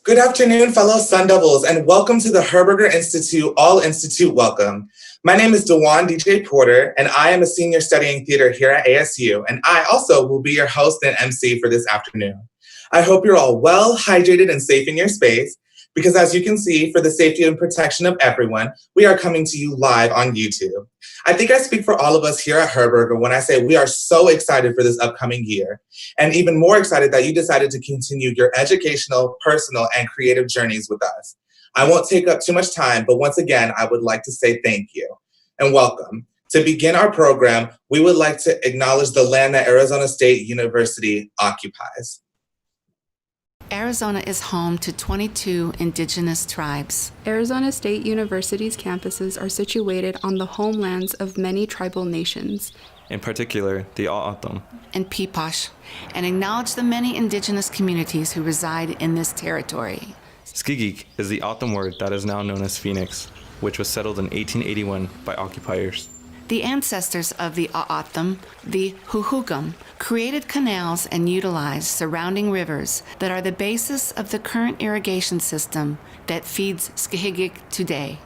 Good afternoon, fellow Sun Devils, and welcome to the Herberger Institute All Institute Welcome. My name is Dewan DJ Porter, and I am a senior studying theater here at ASU, and I also will be your host and MC for this afternoon. I hope you're all well, hydrated, and safe in your space, because as you can see, for the safety and protection of everyone, we are coming to you live on YouTube. I think I speak for all of us here at Herberger when I say we are so excited for this upcoming year, and even more excited that you decided to continue your educational, personal, and creative journeys with us. I won't take up too much time, but once again, I would like to say thank you and welcome. To begin our program, we would like to acknowledge the land that Arizona State University occupies. Arizona is home to 22 indigenous tribes. Arizona State University's campuses are situated on the homelands of many tribal nations, in particular the O'odham and Peepash, and acknowledge the many indigenous communities who reside in this territory. Skigik is the O'odham word that is now known as Phoenix, which was settled in 1881 by occupiers. The ancestors of the O'odham, the Huhugam, created canals and utilized surrounding rivers that are the basis of the current irrigation system that feeds Skigik today.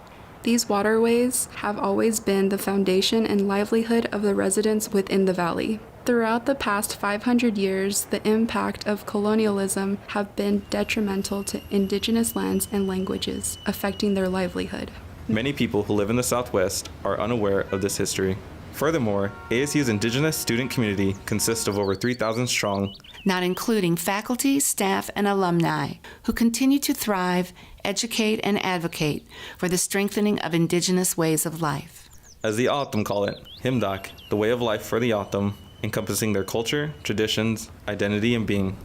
These waterways have always been the foundation and livelihood of the residents within the valley. Throughout the past 500 years, the impact of colonialism have been detrimental to indigenous lands and languages, affecting their livelihood. Many people who live in the Southwest are unaware of this history. Furthermore, ASU's indigenous student community consists of over 3,000 strong, not including faculty, staff, and alumni, who continue to thrive, educate, and advocate for the strengthening of indigenous ways of life. As the O'odham call it, Himdak, the way of life for the O'odham, encompassing their culture, traditions, identity, and being.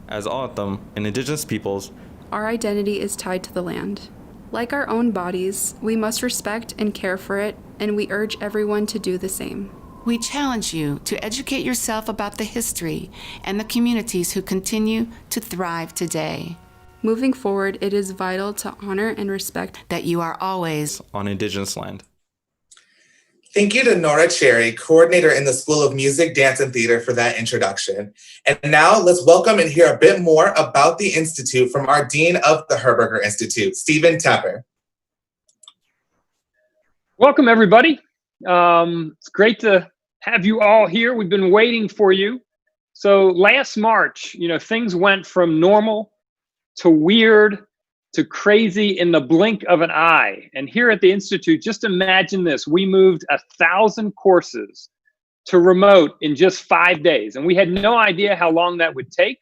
As O'odham and indigenous peoples, our identity is tied to the land. Like our own bodies, we must respect and care for it, and we urge everyone to do the same. We challenge you to educate yourself about the history and the communities who continue to thrive today. Moving forward, it is vital to honor and respect that you are always on indigenous land. Thank you to Nora Cherry, coordinator in the School of Music, Dance, and Theater, for that introduction. And now let's welcome and hear a bit more about the Institute from our Dean of the Herberger Institute, Dean Tepper. Welcome, everybody. It's great to have you all here. We've been waiting for you. So last March, things went from normal to weird to crazy in the blink of an eye. And here at the Institute, just imagine this. We moved 1,000 courses to remote in just 5 days. And we had no idea how long that would take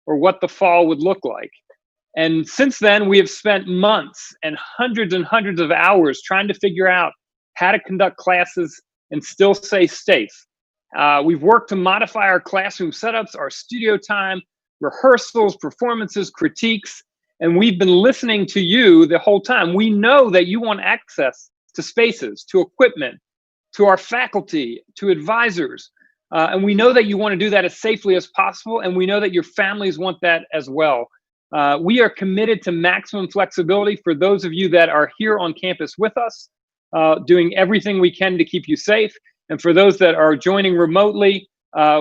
or what the fall would look like. And since then, we have spent months and hundreds of hours trying to figure out how to conduct classes and still stay safe. We've worked to modify our classroom setups, our studio time, rehearsals, performances, critiques, and we've been listening to you the whole time. We know that you want access to spaces, to equipment, to our faculty, to advisors. And we know that you want to do that as safely as possible. And we know that your families want that as well. We are committed to maximum flexibility for those of you that are here on campus with us, doing everything we can to keep you safe. And for those that are joining remotely,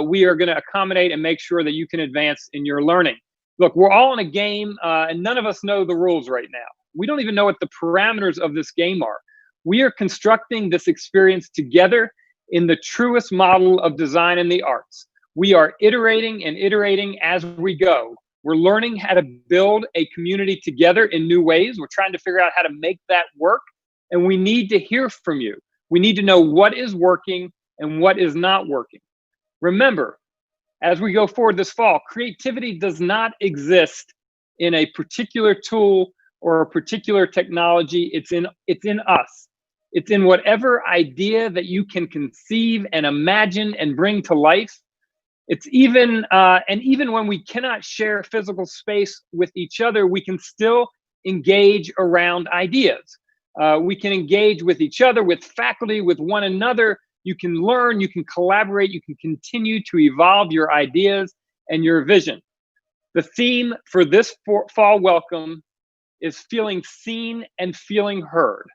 we are going to accommodate and make sure that you can advance in your learning. Look, we're all in a game, and none of us know the rules right now. We don't even know what the parameters of this game are. We are constructing this experience together in the truest model of design in the arts. We are iterating and iterating as we go. We're learning how to build a community together in new ways. We're trying to figure out how to make that work, and we need to hear from you. We need to know what is working and what is not working. Remember, as we go forward this fall, creativity does not exist in a particular tool or a particular technology. It's in us. It's in whatever idea that you can conceive and imagine and bring to life. It's even when we cannot share physical space with each other, we can still engage around ideas. We can engage with each other, with faculty, with one another. You can learn, you can collaborate, you can continue to evolve your ideas and your vision. The theme for this fall welcome is feeling seen and feeling heard.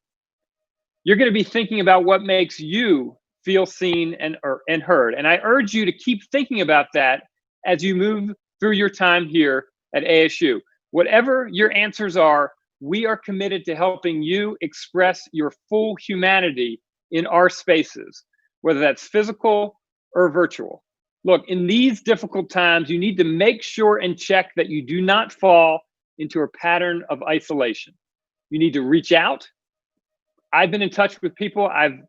You're going to be thinking about what makes you feel seen and heard. And I urge you to keep thinking about that as you move through your time here at ASU. Whatever your answers are, we are committed to helping you express your full humanity in our spaces, whether that's physical or virtual. Look, in these difficult times, you need to make sure and check that you do not fall into a pattern of isolation. You need to reach out. I've been in touch with people I've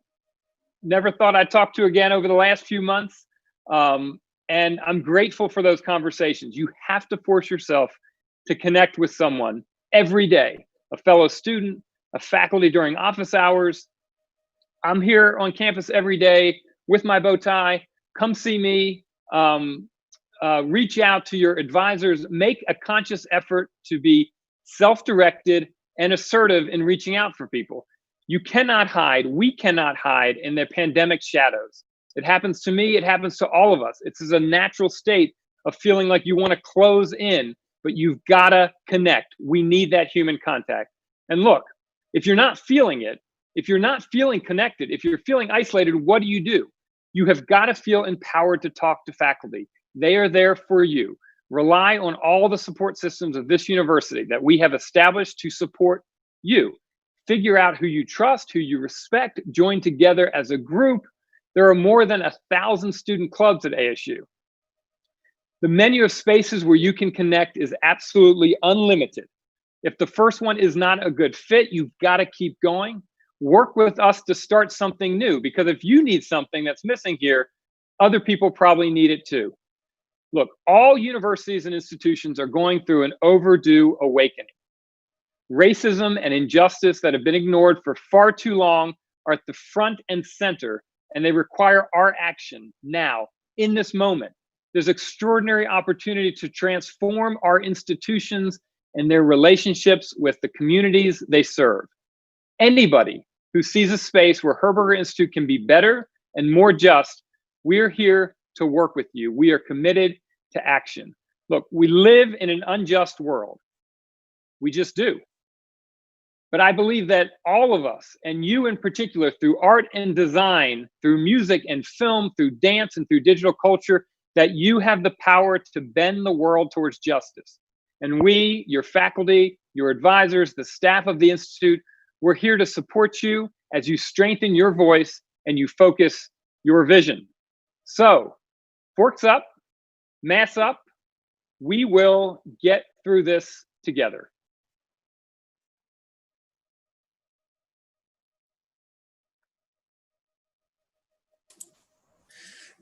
never thought I'd talk to again over the last few months. And I'm grateful for those conversations. You have to force yourself to connect with someone every day, a fellow student, a faculty during office hours. I'm here on campus every day with my bow tie. Come see me. Reach out to your advisors. Make a conscious effort to be self-directed and assertive in reaching out for people. You cannot hide. We cannot hide in the pandemic shadows. It happens to me. It happens to all of us. It's a natural state of feeling like you want to close in, but you've got to connect. We need that human contact. And look, if you're not feeling it, if you're not feeling connected, if you're feeling isolated, what do? You have got to feel empowered to talk to faculty. They are there for you. Rely on all the support systems of this university that we have established to support you. Figure out who you trust, who you respect, join together as a group. There are more than 1,000 student clubs at ASU. The menu of spaces where you can connect is absolutely unlimited. If the first one is not a good fit, you've got to keep going. Work with us to start something new, because if you need something that's missing here, other people probably need it too. Look, all universities and institutions are going through an overdue awakening. Racism and injustice that have been ignored for far too long are at the front and center, and they require our action now, in this moment. There's extraordinary opportunity to transform our institutions and their relationships with the communities they serve. Anybody who sees a space where Herberger Institute can be better and more just, we're here to work with you. We are committed to action. Look, we live in an unjust world. We just do. But I believe that all of us, and you in particular, through art and design, through music and film, through dance and through digital culture, that you have the power to bend the world towards justice. And we, your faculty, your advisors, the staff of the Institute, we're here to support you as you strengthen your voice and you focus your vision. So, forks up, mass up, we will get through this together.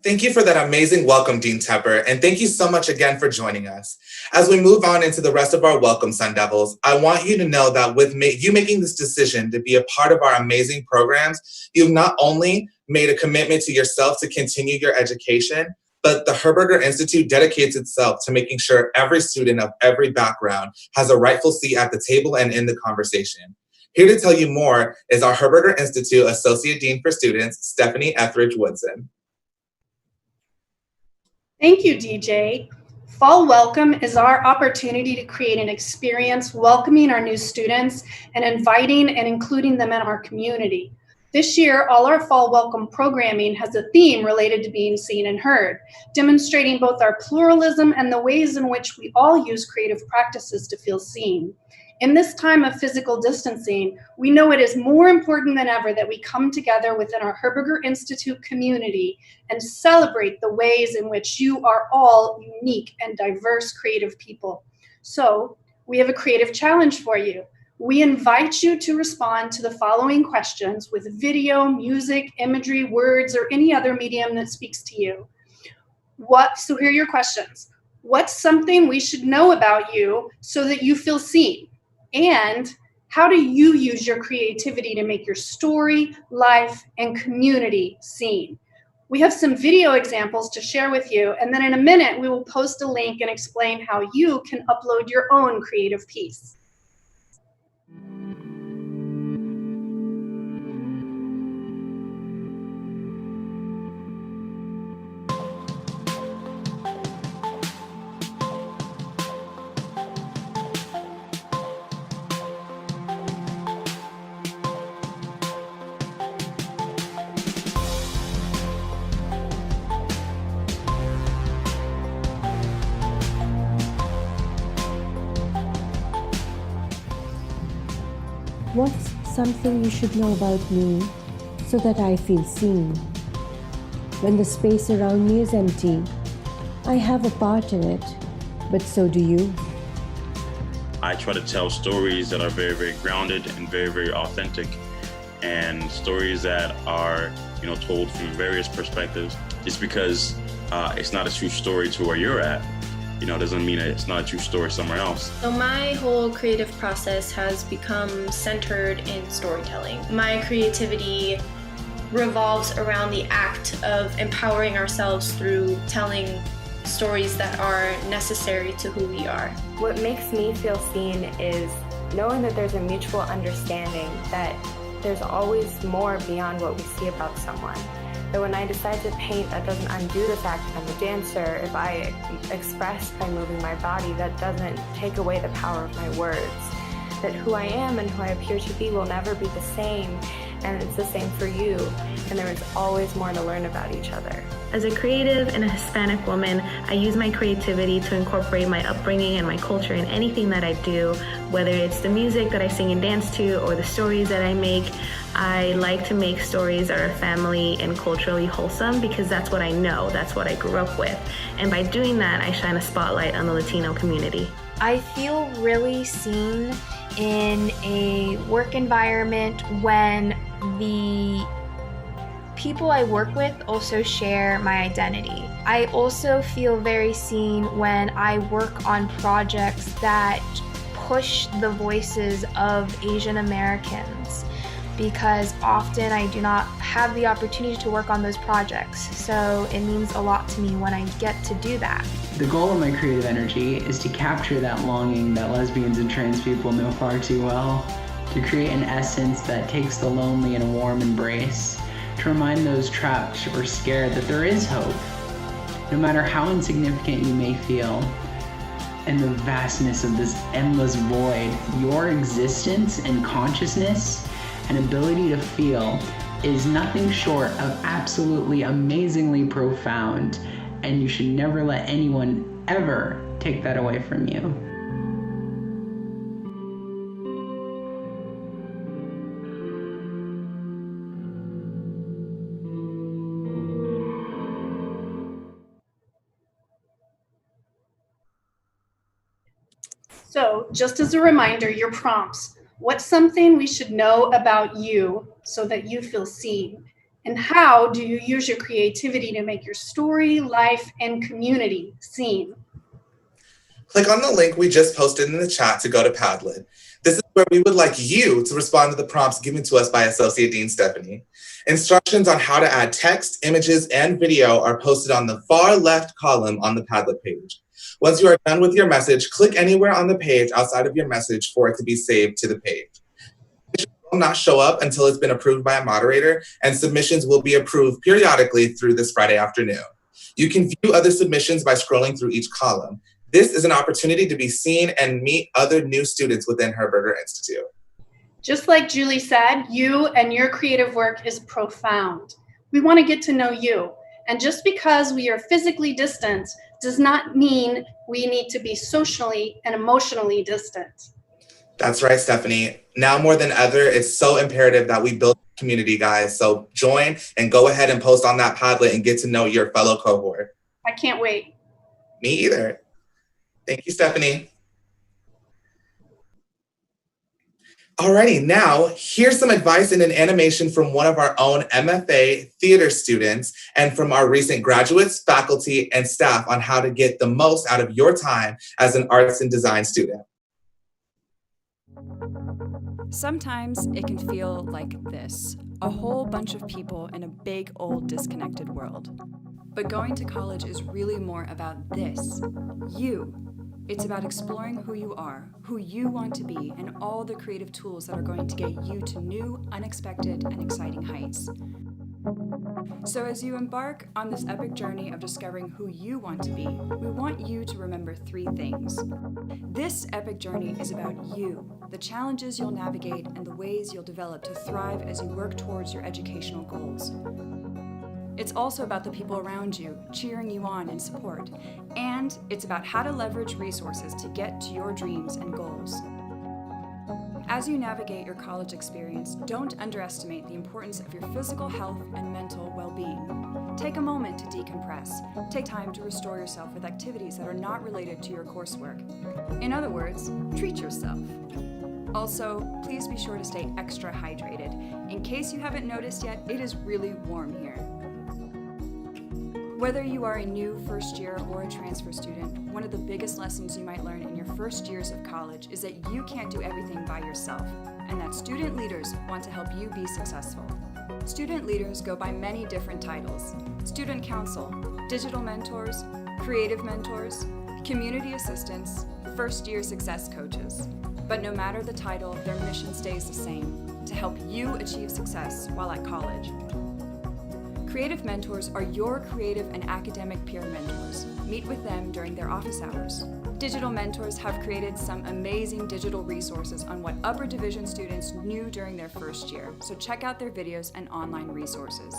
Thank you for that amazing welcome, Dean Tepper, and thank you so much again for joining us. As we move on into the rest of our welcome, Sun Devils, I want you to know that with you making this decision to be a part of our amazing programs, you've not only made a commitment to yourself to continue your education, but the Herberger Institute dedicates itself to making sure every student of every background has a rightful seat at the table and in the conversation. Here to tell you more is our Herberger Institute Associate Dean for Students, Stephanie Etheridge Woodson. Thank you, DJ. Fall Welcome is our opportunity to create an experience welcoming our new students and inviting and including them in our community. This year, all our Fall Welcome programming has a theme related to being seen and heard, demonstrating both our pluralism and the ways in which we all use creative practices to feel seen. In this time of physical distancing, we know it is more important than ever that we come together within our Herberger Institute community and celebrate the ways in which you are all unique and diverse creative people. So we have a creative challenge for you. We invite you to respond to the following questions with video, music, imagery, words, or any other medium that speaks to you. So here are your questions. What's something we should know about you so that you feel seen? And how do you use your creativity to make your story, life, and community seen? We have some video examples to share with you, and then in a minute, we will post a link and explain how you can upload your own creative piece. What's something you should know about me so that I feel seen? When the space around me is empty, I have a part in it, but so do you. I try to tell stories that are very, very grounded and very, very authentic, and stories that are, told from various perspectives. Just because it's not a true story to where you're at, doesn't mean that it's not a true story somewhere else. So my whole creative process has become centered in storytelling. My creativity revolves around the act of empowering ourselves through telling stories that are necessary to who we are. What makes me feel seen is knowing that there's a mutual understanding that there's always more beyond what we see about someone. That when I decide to paint, that doesn't undo the fact that I'm a dancer. If I express by moving my body, that doesn't take away the power of my words. That who I am and who I appear to be will never be the same, and it's the same for you, and there is always more to learn about each other. As a creative and a Hispanic woman, I use my creativity to incorporate my upbringing and my culture in anything that I do, whether it's the music that I sing and dance to or the stories that I make. I like to make stories that are family and culturally wholesome because that's what I know, that's what I grew up with. And by doing that, I shine a spotlight on the Latino community. I feel really seen in a work environment when the people I work with also share my identity. I also feel very seen when I work on projects that push the voices of Asian Americans, because often I do not have the opportunity to work on those projects. So it means a lot to me when I get to do that. The goal of my creative energy is to capture that longing that lesbians and trans people know far too well, to create an essence that takes the lonely in a warm embrace, to remind those trapped or scared that there is hope. No matter how insignificant you may feel, in the vastness of this endless void, your existence and consciousness and ability to feel is nothing short of absolutely amazingly profound, and you should never let anyone ever take that away from you. So, just as a reminder, your prompts. What's something we should know about you so that you feel seen? And how do you use your creativity to make your story, life, and community seen? Click on the link we just posted in the chat to go to Padlet. This is where we would like you to respond to the prompts given to us by Associate Dean Stephanie. Instructions on how to add text, images, and video are posted on the far left column on the Padlet page. Once you are done with your message, click anywhere on the page outside of your message for it to be saved to the page. It will not show up until it's been approved by a moderator, and submissions will be approved periodically through this Friday afternoon. You can view other submissions by scrolling through each column. This is an opportunity to be seen and meet other new students within Herberger Institute. Just like Julie said, you and your creative work is profound. We want to get to know you. And just because we are physically distant does not mean we need to be socially and emotionally distant. That's right, Stephanie. Now more than ever, it's so imperative that we build a community, guys. So join and go ahead and post on that Padlet and get to know your fellow cohort. I can't wait. Me either. Thank you, Stephanie. Alrighty, now here's some advice and an animation from one of our own MFA theater students and from our recent graduates, faculty, and staff on how to get the most out of your time as an arts and design student. Sometimes it can feel like this, a whole bunch of people in a big old disconnected world. But going to college is really more about this, you. It's about exploring who you are, who you want to be, and all the creative tools that are going to get you to new, unexpected, and exciting heights. So as you embark on this epic journey of discovering who you want to be, we want you to remember 3 things. This epic journey is about you, the challenges you'll navigate, and the ways you'll develop to thrive as you work towards your educational goals. It's also about the people around you, cheering you on in support. And it's about how to leverage resources to get to your dreams and goals. As you navigate your college experience, don't underestimate the importance of your physical health and mental well-being. Take a moment to decompress. Take time to restore yourself with activities that are not related to your coursework. In other words, treat yourself. Also, please be sure to stay extra hydrated. In case you haven't noticed yet, it is really warm here. Whether you are a new first year or a transfer student, one of the biggest lessons you might learn in your first years of college is that you can't do everything by yourself, and that student leaders want to help you be successful. Student leaders go by many different titles: student council, digital mentors, creative mentors, community assistants, first year success coaches. But no matter the title, their mission stays the same: to help you achieve success while at college. Creative mentors are your creative and academic peer mentors. Meet with them during their office hours. Digital mentors have created some amazing digital resources on what upper division students knew during their first year, so check out their videos and online resources.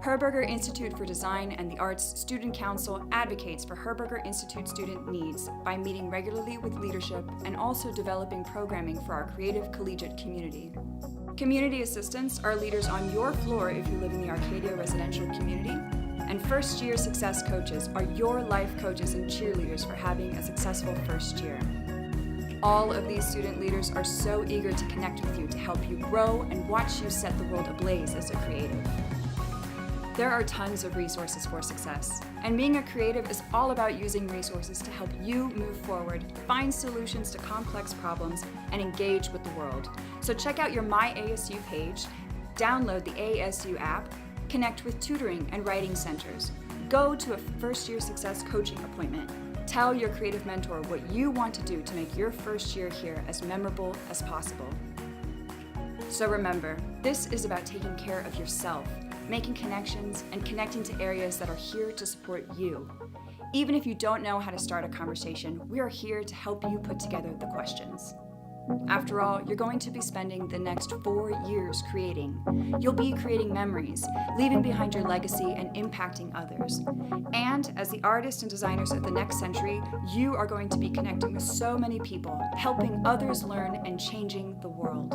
Herberger Institute for Design and the Arts Student Council advocates for Herberger Institute student needs by meeting regularly with leadership and also developing programming for our creative collegiate community. Community assistants are leaders on your floor if you live in the Arcadia residential community, and first-year success coaches are your life coaches and cheerleaders for having a successful first year. All of these student leaders are so eager to connect with you to help you grow and watch you set the world ablaze as a creative. There are tons of resources for success, and being a creative is all about using resources to help you move forward, find solutions to complex problems, and engage with the world. So check out your My ASU page, download the ASU app, connect with tutoring and writing centers, go to a first-year success coaching appointment, tell your creative mentor what you want to do to make your first year here as memorable as possible. So remember, this is about taking care of yourself, making connections, and connecting to areas that are here to support you. Even if you don't know how to start a conversation, we are here to help you put together the questions. After all, you're going to be spending the next 4 years creating. You'll be creating memories, leaving behind your legacy and impacting others. And as the artists and designers of the next century, you are going to be connecting with so many people, helping others learn and changing the world.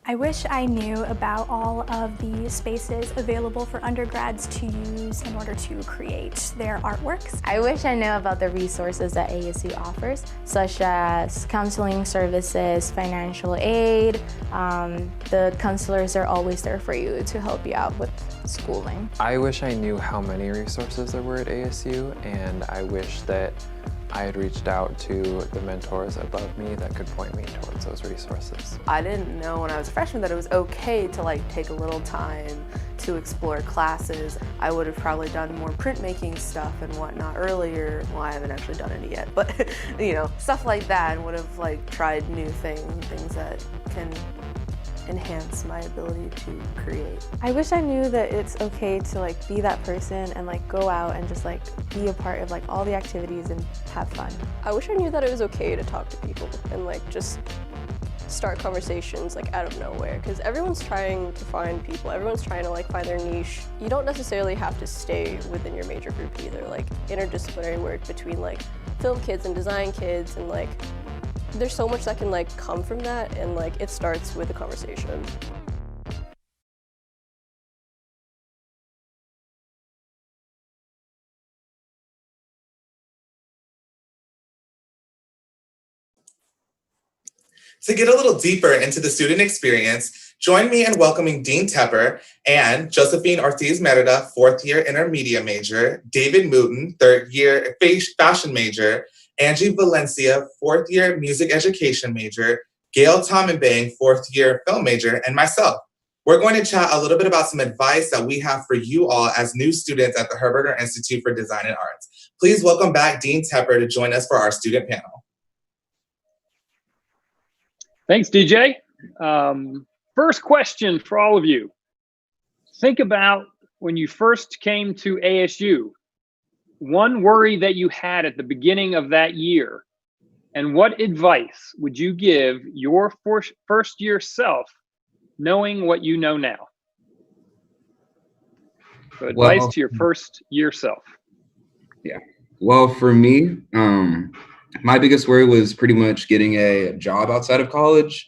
I wish I knew about all of the spaces available for undergrads to use in order to create their artworks. I wish I knew about the resources that ASU offers, such as counseling services, financial aid. The counselors are always there for you to help you out with schooling. I wish I knew how many resources there were at ASU, and I wish that I had reached out to the mentors above me that could point me towards those resources. I didn't know when I was a freshman that it was okay to take a little time to explore classes. I would have probably done more printmaking stuff and whatnot earlier. Well, I haven't actually done any yet, but stuff like that, and would have tried new things that can enhance my ability to create. I wish I knew that it's okay to be that person and go out and just be a part of all the activities and have fun. I wish I knew that it was okay to talk to people and just start conversations out of nowhere, because everyone's trying to find people, everyone's trying to find their niche. You don't necessarily have to stay within your major group either. Interdisciplinary work between film kids and design kids, and there's so much that can come from that, and it starts with a conversation. To get a little deeper into the student experience, join me in welcoming Dean Tepper and Josephine Ortiz Merida, fourth-year intermedia major, David Mooten, third-year fashion major, Angie Valencia, fourth-year music education major, Gail Tomenbang, fourth-year film major, and myself. We're going to chat a little bit about some advice that we have for you all as new students at the Herberger Institute for Design and Arts. Please welcome back Dean Tepper to join us for our student panel. Thanks, DJ. First question for all of you. Think about when you first came to ASU, one worry that you had at the beginning of that year, and what advice would you give your first year self, knowing what you know now? So advice to your first year self. Yeah. Well, for me, my biggest worry was pretty much getting a job outside of college.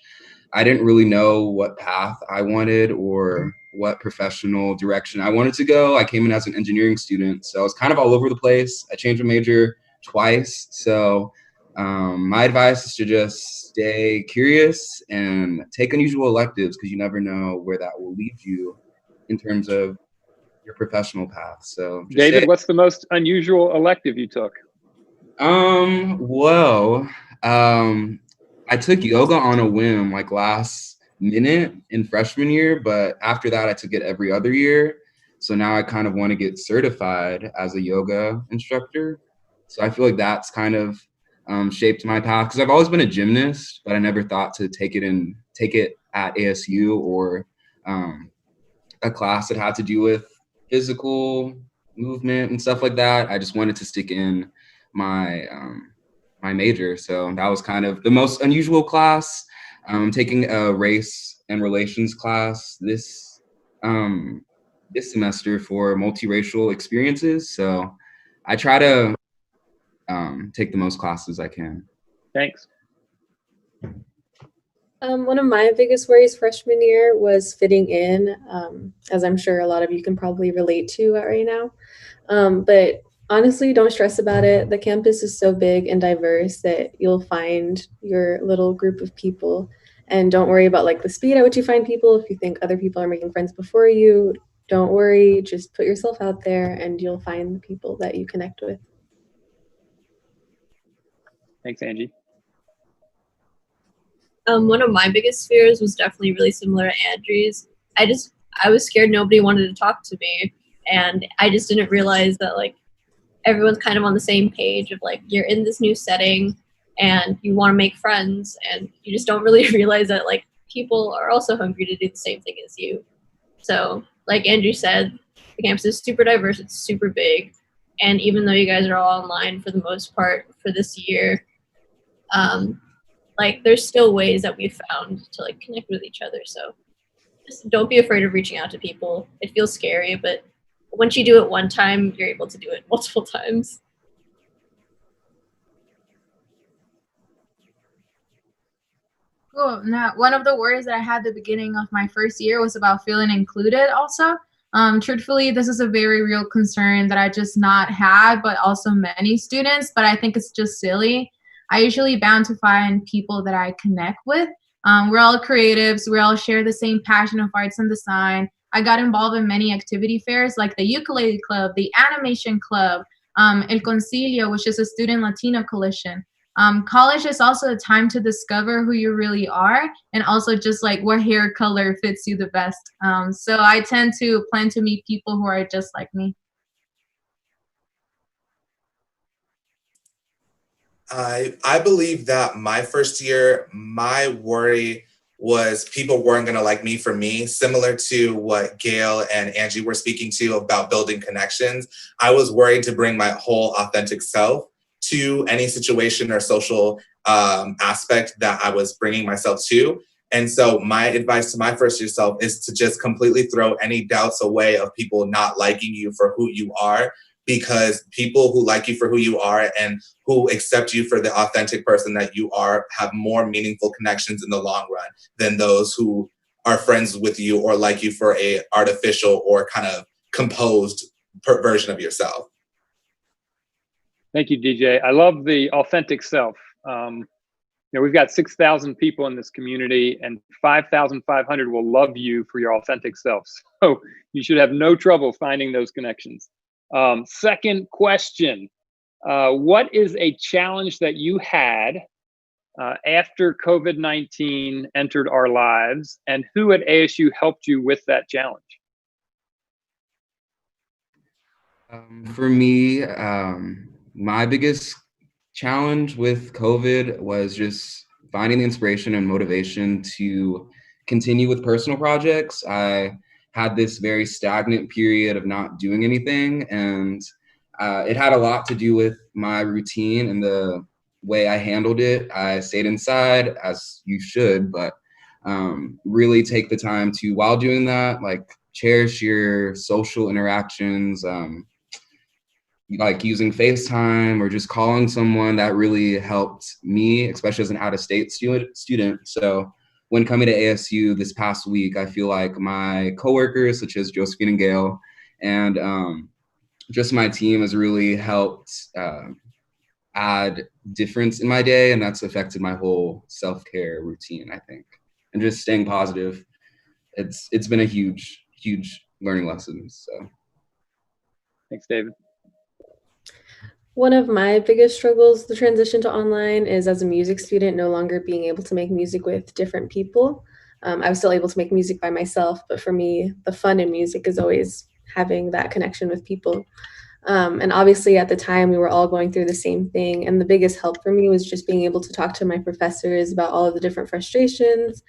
I didn't really know what path I wanted or what professional direction I wanted to go. I came in as an engineering student, so I was kind of all over the place. I changed my major twice. So my advice is to just stay curious and take unusual electives, because you never know where that will lead you in terms of your professional path. So David, what's the most unusual elective you took? Well, I took yoga on a whim, like last minute in freshman year, but after that I took it every other year. So now I kind of want to get certified as a yoga instructor. So I feel like that's kind of shaped my path, because I've always been a gymnast, but I never thought to take it at ASU or a class that had to do with physical movement and stuff like that. I just wanted to stick in my my major. So that was kind of the most unusual class. I'm taking a race and relations class this semester for multiracial experiences. So I try to take the most classes I can. Thanks. One of my biggest worries freshman year was fitting in, as I'm sure a lot of you can probably relate to right now. But honestly, don't stress about it. The campus is so big and diverse that you'll find your little group of people. And don't worry about like the speed at which you find people. If you think other people are making friends before you, don't worry. Just put yourself out there and you'll find the people that you connect with. Thanks, Angie. One of my biggest fears was definitely really similar to Andrew's. I was scared nobody wanted to talk to me, and I just didn't realize that like everyone's kind of on the same page of like you're in this new setting and you want to make friends, and you just don't really realize that like people are also hungry to do the same thing as you. So like Andrew said, the campus is super diverse, it's super big, and even though you guys are all online for the most part for this year, like there's still ways that we've found to like connect with each other. So just don't be afraid of reaching out to people. It feels scary, but once you do it one time, you're able to do it multiple times. Cool. Now, one of the worries that I had at the beginning of my first year was about feeling included also. Truthfully, this is a very real concern that I just not had, but also many students, but I think it's just silly. I usually bound to find people that I connect with. We're all creatives. We all share the same passion of arts and design. I got involved in many activity fairs like the ukulele club, the animation club, El Concilio, which is a student Latino coalition. College is also a time to discover who you really are and also just like what hair color fits you the best. So I tend to plan to meet people who are just like me. I believe that my first year, my worry was people weren't going to like me for me, similar to what Gail and Angie were speaking to about building connections. I was worried to bring my whole authentic self to any situation or social aspect that I was bringing myself to. And so my advice to my first year self is to just completely throw any doubts away of people not liking you for who you are, because people who like you for who you are and who accept you for the authentic person that you are have more meaningful connections in the long run than those who are friends with you or like you for a artificial or kind of composed version of yourself. Thank you, DJ. I love the authentic self. We've got 6,000 people in this community and 5,500 will love you for your authentic self. So you should have no trouble finding those connections. Second question, what is a challenge that you had after COVID-19 entered our lives, and who at ASU helped you with that challenge? For me, my biggest challenge with COVID was just finding the inspiration and motivation to continue with personal projects. I had this very stagnant period of not doing anything, and it had a lot to do with my routine and the way I handled it. I stayed inside, as you should, but really take the time to, while doing that, like cherish your social interactions, like using FaceTime or just calling someone. That really helped me, especially as an out-of-state student. So when coming to ASU this past week, I feel like my coworkers, such as Josephine and Gail, and just my team has really helped add difference in my day, and that's affected my whole self-care routine, I think. And just staying positive, it's been a huge learning lesson. So thanks, David. One of my biggest struggles, the transition to online, is as a music student, no longer being able to make music with different people. I was still able to make music by myself, but for me, the fun in music is always having that connection with people. And obviously at the time we were all going through the same thing. And the biggest help for me was just being able to talk to my professors about all of the different frustrations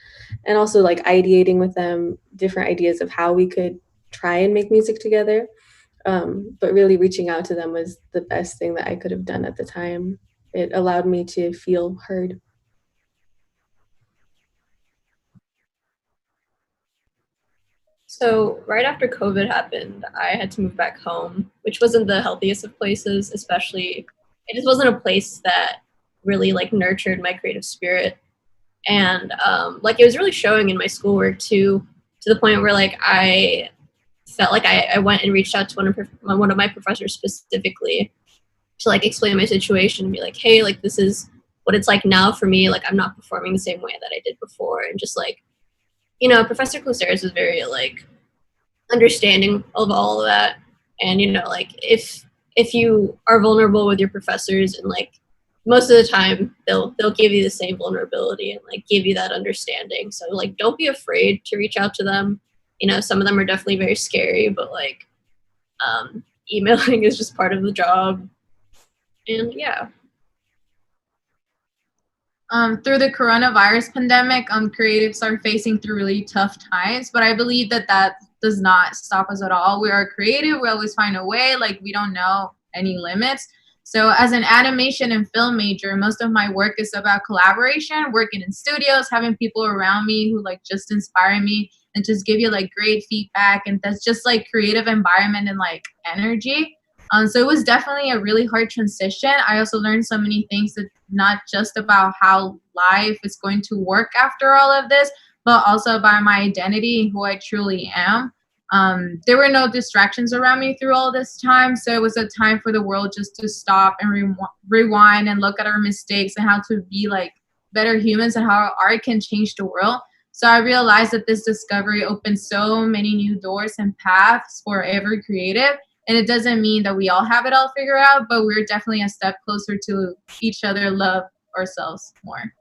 and also like ideating with them different ideas of how we could try and make music together. But really reaching out to them was the best thing that I could have done at the time. It allowed me to feel heard. So right after COVID happened, I had to move back home, which wasn't the healthiest of places, especially it just wasn't a place that really like nurtured my creative spirit. And like it was really showing in my schoolwork too, to the point where like I felt like I went and reached out to one of my professors specifically to like explain my situation and be like, hey, like this is what it's like now for me. Like I'm not performing the same way that I did before. And just like, you know, Professor Cluseris was very like understanding of all of that. And, you know, like if you are vulnerable with your professors and like most of the time they'll give you the same vulnerability and like give you that understanding. So like don't be afraid to reach out to them. You know, some of them are definitely very scary, but like emailing is just part of the job. And yeah. Through the coronavirus pandemic, creatives are facing through really tough times, but I believe that does not stop us at all. We are creative. We always find a way. Like we don't know any limits. So as an animation and film major, most of my work is about collaboration, working in studios, having people around me who like just inspire me and just give you like great feedback. And that's just like creative environment and like energy. So it was definitely a really hard transition. I also learned so many things that not just about how life is going to work after all of this, but also about my identity and who I truly am. There were no distractions around me through all this time. So it was a time for the world just to stop and rewind and look at our mistakes and how to be like better humans and how art can change the world. So I realized that this discovery opened so many new doors and paths for every creative. And it doesn't mean that we all have it all figured out, but we're definitely a step closer to each other, love ourselves more.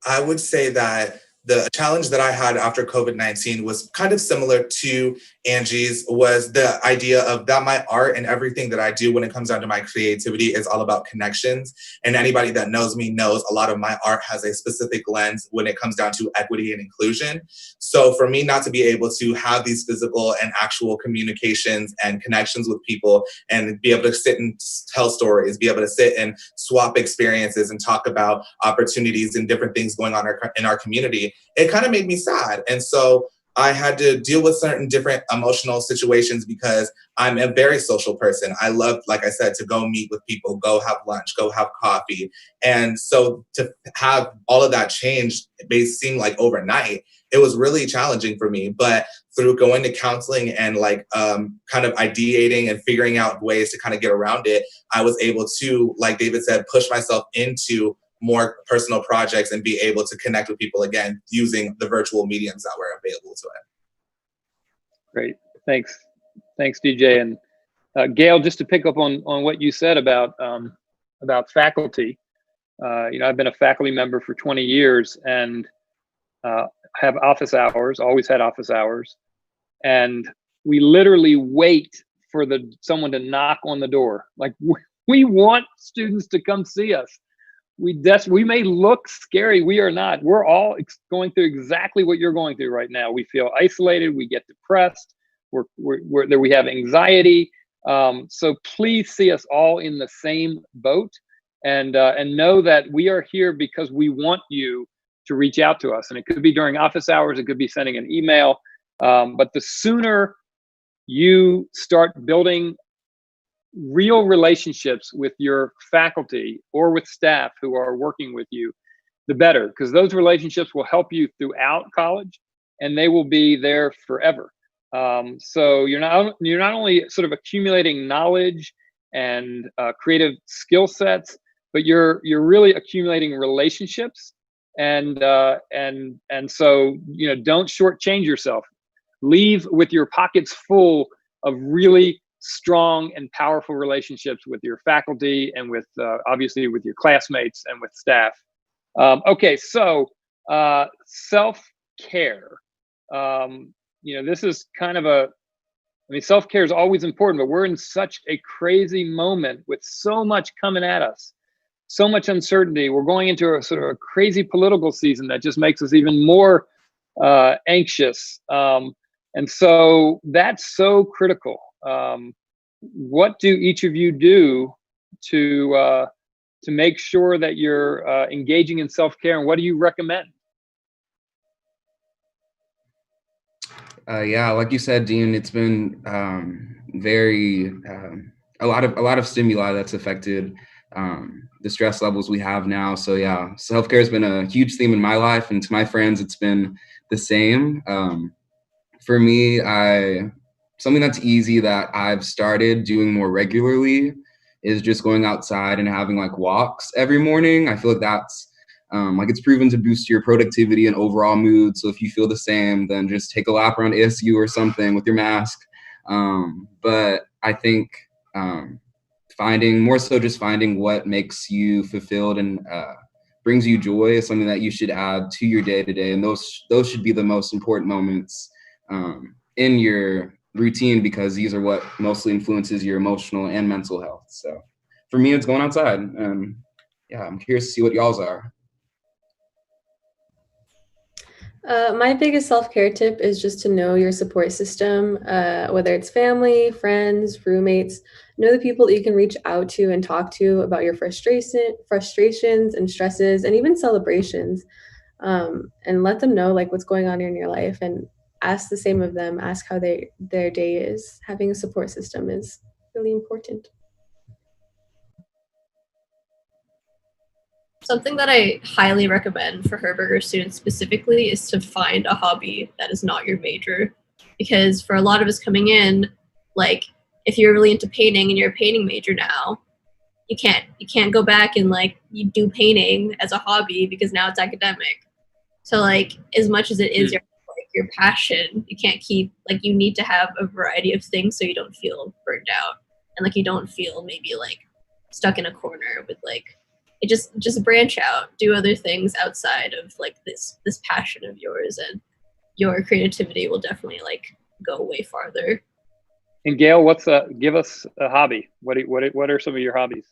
I would say that the challenge that I had after COVID-19 was kind of similar to Angie's, was the idea of that my art and everything that I do when it comes down to my creativity is all about connections. And anybody that knows me knows a lot of my art has a specific lens when it comes down to equity and inclusion. So for me not to be able to have these physical and actual communications and connections with people and be able to sit and tell stories, be able to sit and swap experiences and talk about opportunities and different things going on in our community, it kind of made me sad. And so I had to deal with certain different emotional situations because I'm a very social person. I love, like I said, to go meet with people, go have lunch, go have coffee. And so to have all of that change, it may seem like overnight, it was really challenging for me. But through going to counseling and like kind of ideating and figuring out ways to kind of get around it, I was able to, like David said, push myself into more personal projects and be able to connect with people again using the virtual mediums that were available to it. Great, thanks, DJ. And Gail, just to pick up on what you said about faculty, you know, I've been a faculty member for 20 years and have office hours, always had office hours, and we literally wait for someone to knock on the door. Like we want students to come see us. We may look scary. We are not. We're all going through exactly what you're going through right now. We feel isolated. We get depressed. We have anxiety. So please see us all in the same boat, and know that we are here because we want you to reach out to us. And it could be during office hours, it could be sending an email. But the sooner you start building real relationships with your faculty or with staff who are working with you, the better, because those relationships will help you throughout college and they will be there forever. So you're not only sort of accumulating knowledge and creative skill sets, but you're really accumulating relationships. And so, don't shortchange yourself. Leave with your pockets full of really strong and powerful relationships with your faculty and with obviously with your classmates and with staff. Okay, so self-care. This is kind of self-care is always important, but we're in such a crazy moment with so much coming at us, so much uncertainty. We're going into a sort of a crazy political season that just makes us even more anxious. And so that's so critical. What do each of you do to make sure that you're engaging in self-care, and what do you recommend? Yeah, like you said, Dean, it's been a lot of stimuli that's affected the stress levels we have now. So yeah, self-care has been a huge theme in my life, and to my friends, it's been the same. For me, something that's easy that I've started doing more regularly is just going outside and having like walks every morning. I feel like that's it's proven to boost your productivity and overall mood. So if you feel the same, then just take a lap around ASU or something with your mask. But I think finding what makes you fulfilled and brings you joy is something that you should add to your day to day. And those should be the most important moments in your routine, because these are what mostly influences your emotional and mental health. So for me, it's going outside. Yeah, I'm curious to see what y'all's are. My biggest self-care tip is just to know your support system, whether it's family, friends, roommates. Know the people that you can reach out to and talk to about your frustrations and stresses and even celebrations, and let them know like what's going on in your life, and ask the same of them. Ask how their day is. Having a support system is really important. Something that I highly recommend for Herberger students specifically is to find a hobby that is not your major. Because for a lot of us coming in, like if you're really into painting and you're a painting major now, you can't go back and like you do painting as a hobby because now it's academic. So like as much as it is your passion, you can't keep like you need to have a variety of things so you don't feel burned out and like you don't feel maybe like stuck in a corner with like it just branch out, do other things outside of like this passion of yours, and your creativity will definitely like go way farther. And Gail, give us a hobby. What are some of your hobbies?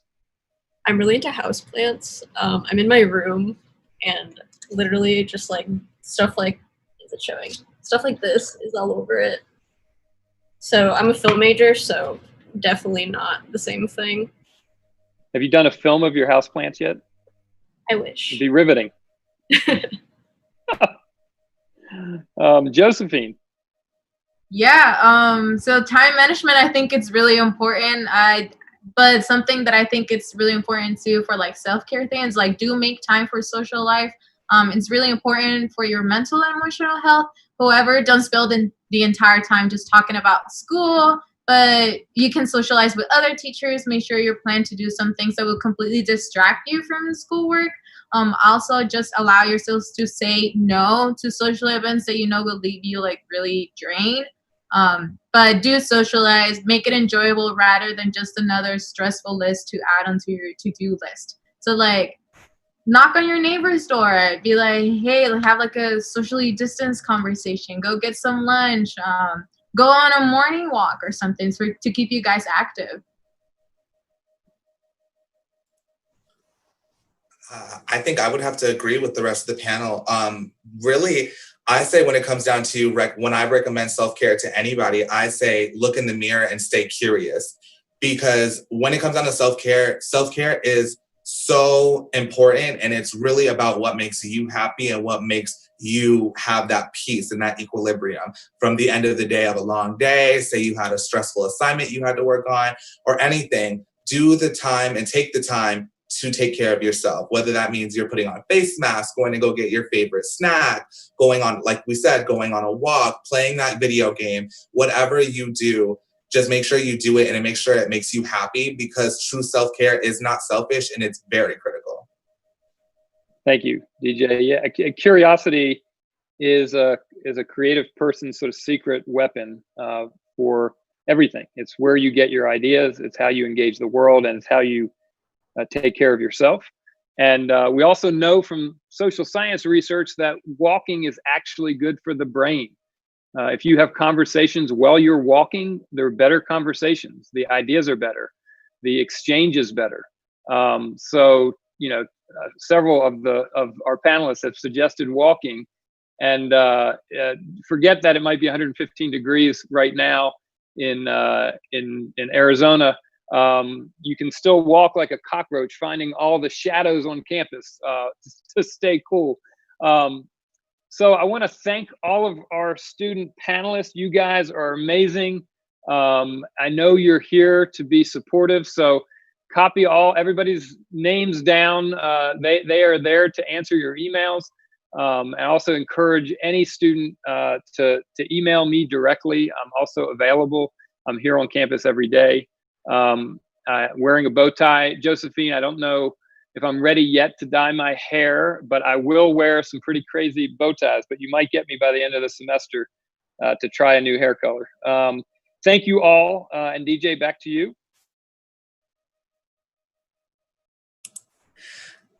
I'm really into houseplants. I'm in my room and literally just like stuff like stuff like this is all over it. So I'm a film major, so definitely not the same thing. Have you done a film of your houseplants yet? I wish. It'd be riveting. Josephine. Yeah, so time management, I think it's really important. But something that I think it's really important too for like self-care things, like do make time for social life. It's really important for your mental and emotional health. However, don't spend the entire time just talking about school, but you can socialize with other teachers. Make sure you plan to do some things that will completely distract you from schoolwork. Also, just allow yourselves to say no to social events that you know will leave you like really drained. But do socialize, make it enjoyable rather than just another stressful list to add onto your to-do list. So like knock on your neighbor's door, be like, hey, have like a socially distanced conversation, go get some lunch, go on a morning walk or something to keep you guys active. I think I would have to agree with the rest of the panel. Really, I say when it comes down to when I recommend self-care to anybody, I say look in the mirror and stay curious. Because when it comes down to self-care is so important, and it's really about what makes you happy and what makes you have that peace and that equilibrium from the end of the day of a long day. Say you had a stressful assignment you had to work on or anything, do the time and take the time to take care of yourself, whether that means you're putting on a face mask, going to go get your favorite snack, going on, like we said, going on a walk, playing that video game, whatever you do, just make sure you do it and make sure it makes you happy, because true self-care is not selfish and it's very critical. Thank you, DJ. Yeah, curiosity is a creative person's sort of secret weapon for everything. It's where you get your ideas, it's how you engage the world, and it's how you take care of yourself. And we also know from social science research that walking is actually good for the brain. If you have conversations while you're walking, they're better conversations. The ideas are better. The exchange is better. So, several of our panelists have suggested walking, and forget that it might be 115 degrees right now in Arizona. You can still walk like a cockroach, finding all the shadows on campus to stay cool. So I want to thank all of our student panelists. You guys are amazing. I know you're here to be supportive, so copy everybody's names down. They are there to answer your emails. I also encourage any student to email me directly. I'm also available. I'm here on campus every day. Wearing a bow tie. Josephine, I don't know if I'm ready yet to dye my hair, but I will wear some pretty crazy bow ties, but you might get me by the end of the semester to try a new hair color. Thank you all, and DJ, back to you.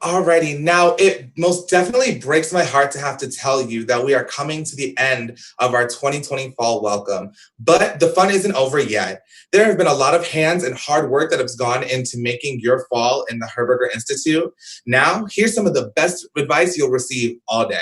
Alrighty, now it most definitely breaks my heart to have to tell you that we are coming to the end of our 2020 Fall Welcome, but the fun isn't over yet. There have been a lot of hands and hard work that has gone into making your fall in the Herberger Institute. Now, here's some of the best advice you'll receive all day.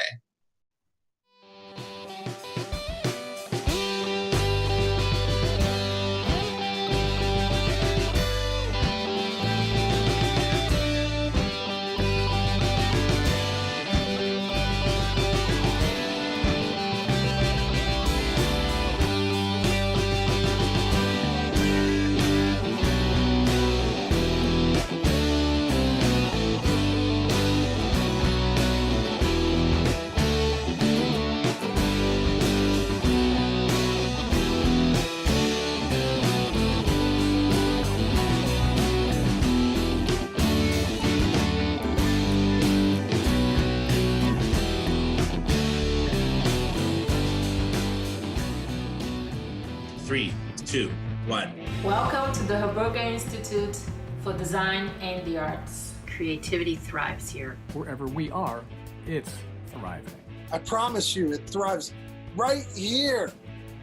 Three, two, one. Welcome to the Herberger Institute for Design and the Arts. Creativity thrives here. Wherever we are, it's thriving. I promise you, it thrives right here.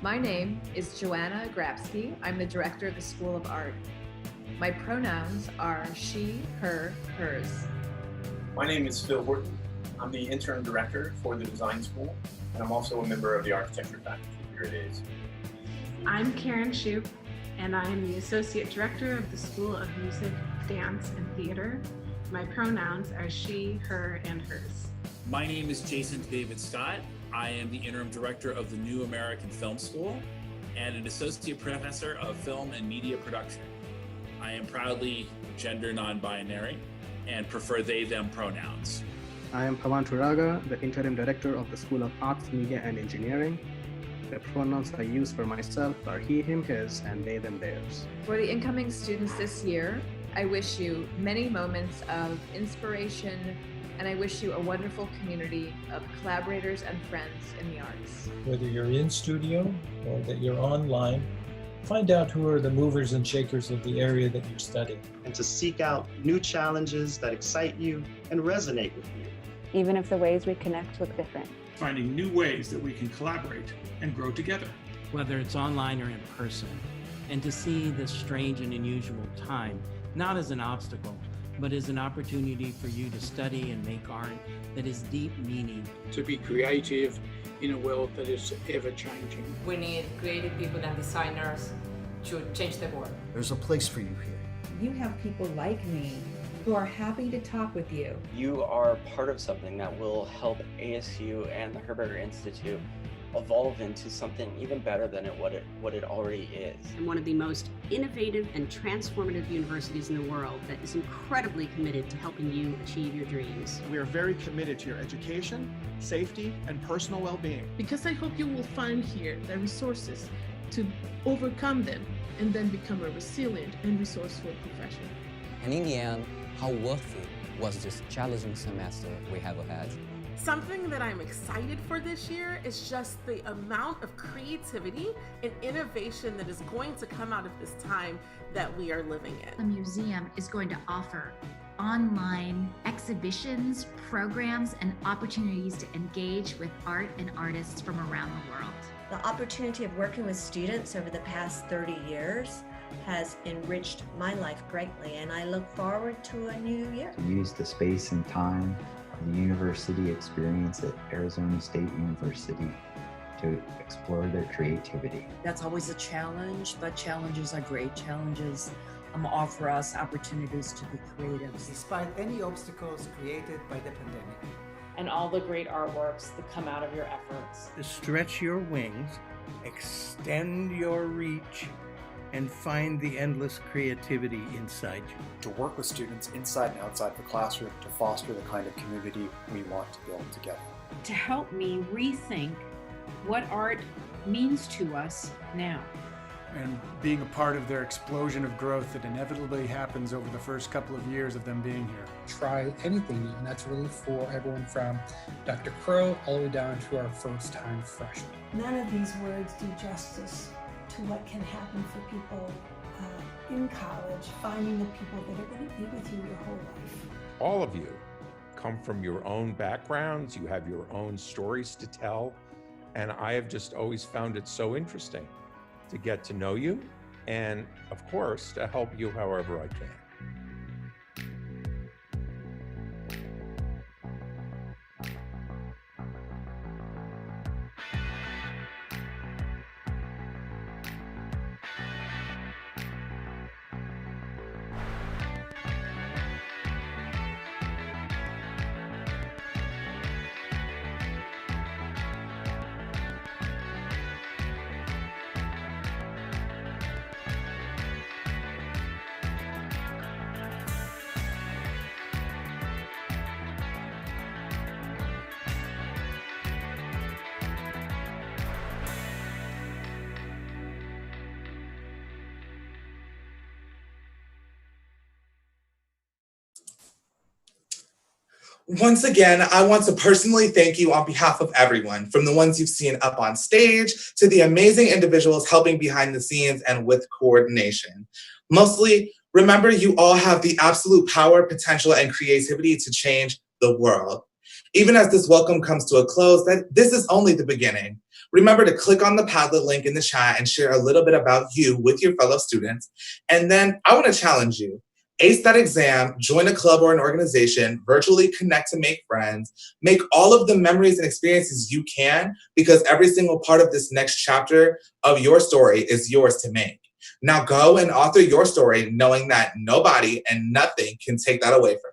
My name is Joanna Grabsky. I'm the director of the School of Art. My pronouns are she, her, hers. My name is Phil Horton. I'm the interim director for the design school, and I'm also a member of the architecture faculty here at ASU. I'm Karen Shoup, and I am the Associate Director of the School of Music, Dance, and Theater. My pronouns are she, her, and hers. My name is Jason David Scott. I am the Interim Director of the New American Film School and an Associate Professor of Film and Media Production. I am proudly gender non-binary and prefer they, them pronouns. I am Pawan Turaga, the Interim Director of the School of Arts, Media, and Engineering. The pronouns I use for myself are he, him, his, and they, them, theirs. For the incoming students this year, I wish you many moments of inspiration, and I wish you a wonderful community of collaborators and friends in the arts. Whether you're in studio or that you're online, find out who are the movers and shakers of the area that you're studying. And to seek out new challenges that excite you and resonate with you. Even if the ways we connect look different. Finding new ways that we can collaborate and grow together. Whether it's online or in person, and to see this strange and unusual time, not as an obstacle, but as an opportunity for you to study and make art that is deep meaning. To be creative in a world that is ever changing. We need creative people and designers to change the world. There's a place for you here. You have people like me who are happy to talk with you. You are part of something that will help ASU and the Herberger Institute evolve into something even better than what it already is. And one of the most innovative and transformative universities in the world that is incredibly committed to helping you achieve your dreams. We are very committed to your education, safety, and personal well-being. Because I hope you will find here the resources to overcome them and then become a resilient and resourceful professional. And in the end, how worth it was this challenging semester we have ahead? Something that I'm excited for this year is just the amount of creativity and innovation that is going to come out of this time that we are living in. The museum is going to offer online exhibitions, programs, and opportunities to engage with art and artists from around the world. The opportunity of working with students over the past 30 years has enriched my life greatly, and I look forward to a new year. Use the space and time of the university experience at Arizona State University to explore their creativity. That's always a challenge, but challenges are great. Challenges offer us opportunities to be creative. Despite any obstacles created by the pandemic. And all the great artworks that come out of your efforts. To stretch your wings, extend your reach, and find the endless creativity inside you. To work with students inside and outside the classroom to foster the kind of community we want to build together. To help me rethink what art means to us now. And being a part of their explosion of growth that inevitably happens over the first couple of years of them being here. Try anything new, and that's really for everyone from Dr. Crow all the way down to our first-time freshmen. None of these words do justice to what can happen for people in college, finding the people that are going to be with you your whole life. All of you come from your own backgrounds, you have your own stories to tell, and I have just always found it so interesting to get to know you, and of course, to help you however I can. Once again, I want to personally thank you on behalf of everyone, from the ones you've seen up on stage to the amazing individuals helping behind the scenes and with coordination. Mostly, remember you all have the absolute power, potential, and creativity to change the world. Even as this welcome comes to a close, this is only the beginning. Remember to click on the Padlet link in the chat and share a little bit about you with your fellow students. And then I want to challenge you. Ace that exam, join a club or an organization, virtually connect to make friends, make all of the memories and experiences you can, because every single part of this next chapter of your story is yours to make. Now go and author your story knowing that nobody and nothing can take that away from you.